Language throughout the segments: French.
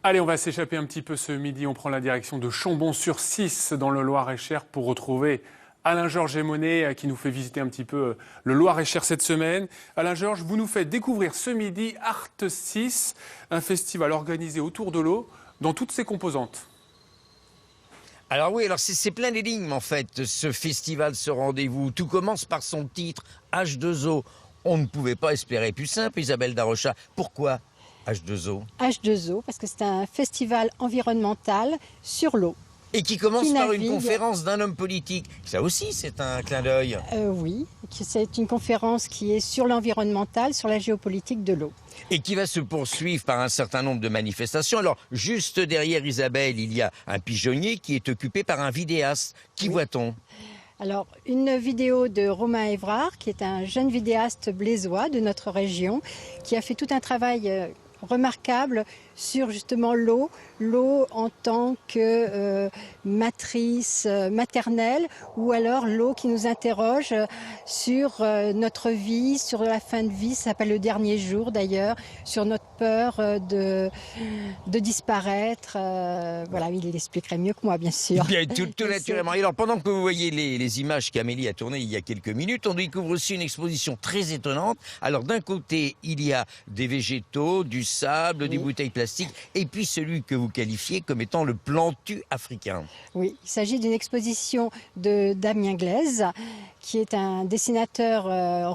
Allez, on va s'échapper un petit peu ce midi. On prend la direction de Chambon-sur-Cisse dans le Loir-et-Cher pour retrouver Alain-Georges Gémonet qui nous fait visiter un petit peu le Loir-et-Cher cette semaine. Alain-Georges, vous nous faites découvrir ce midi Art 6, un festival organisé autour de l'eau dans toutes ses composantes. Alors oui, alors c'est plein d'énigmes en fait, ce festival, ce rendez-vous. Tout commence par son titre, H2O. On ne pouvait pas espérer plus simple, Isabelle Darrocha. Pourquoi H2O? H2O, parce que c'est un festival environnemental sur l'eau. Et qui commence par une navigue. conférence d'un homme politique. Ça aussi, c'est un clin d'œil. Oui, c'est une conférence qui est sur l'environnemental, sur la géopolitique de l'eau. Et qui va se poursuivre par un certain nombre de manifestations. Alors, juste derrière Isabelle, il y a un pigeonnier qui est occupé par un vidéaste. Qui voit-on? Alors, une vidéo de Romain Évrard, qui est un jeune vidéaste blésois de notre région, qui a fait tout un travail remarquable sur justement l'eau en tant que matrice maternelle, ou alors l'eau qui nous interroge sur notre vie, sur la fin de vie, ça s'appelle le dernier jour d'ailleurs, sur notre peur de disparaître. Voilà, il l'expliquerait mieux que moi, bien sûr. Bien, tout naturellement. Et alors, pendant que vous voyez les images qu'Amélie a tournées il y a quelques minutes, on découvre aussi une exposition très étonnante. Alors, d'un côté, il y a des végétaux, du sable, des bouteilles plastiques, et puis celui que vous qualifiez comme étant le plantu africain. Oui, il s'agit d'une exposition de Damien Glaise, qui est un dessinateur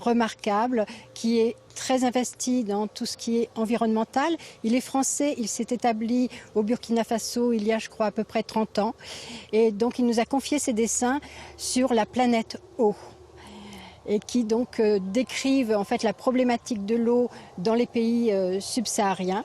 remarquable, qui est très investi dans tout ce qui est environnemental. Il est français, il s'est établi au Burkina Faso il y a, je crois, à peu près 30 ans. Et donc, il nous a confié ses dessins sur la planète eau, et qui donc décrivent en fait la problématique de l'eau dans les pays subsahariens.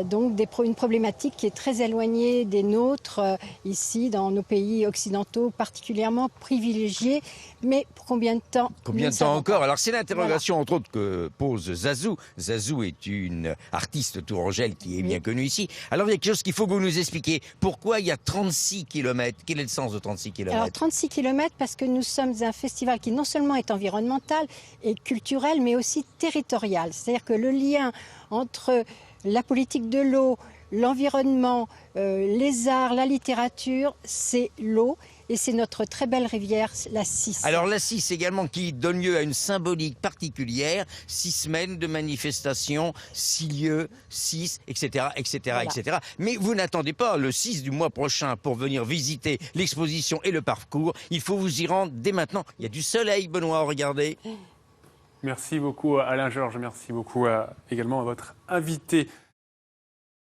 Donc une problématique qui est très éloignée des nôtres ici dans nos pays occidentaux particulièrement privilégiés. Mais pour combien de temps? Combien de temps encore? Alors c'est l'interrogation entre autres que pose Zazou. Zazou est une artiste tourangelle qui est bien connue ici. Alors il y a quelque chose qu'il faut que vous nous expliquiez. Pourquoi il y a 36 km? Quel est le sens de 36 km? Alors 36 km parce que nous sommes un festival qui non seulement est environnemental et culturel, mais aussi territorial. C'est-à-dire que le lien entre la politique de l'eau, l'environnement, les arts, la littérature, c'est l'eau. Et c'est notre très belle rivière, la Cisse. Alors la Cisse également qui donne lieu à une symbolique particulière, 6 semaines de manifestations, 6 lieux, 6, etc., etc., voilà. etc. Mais vous n'attendez pas le 6 du mois prochain pour venir visiter l'exposition et le parcours. Il faut vous y rendre dès maintenant. Il y a du soleil, Benoît, regardez. Merci beaucoup Alain-Georges, merci beaucoup également à votre invité.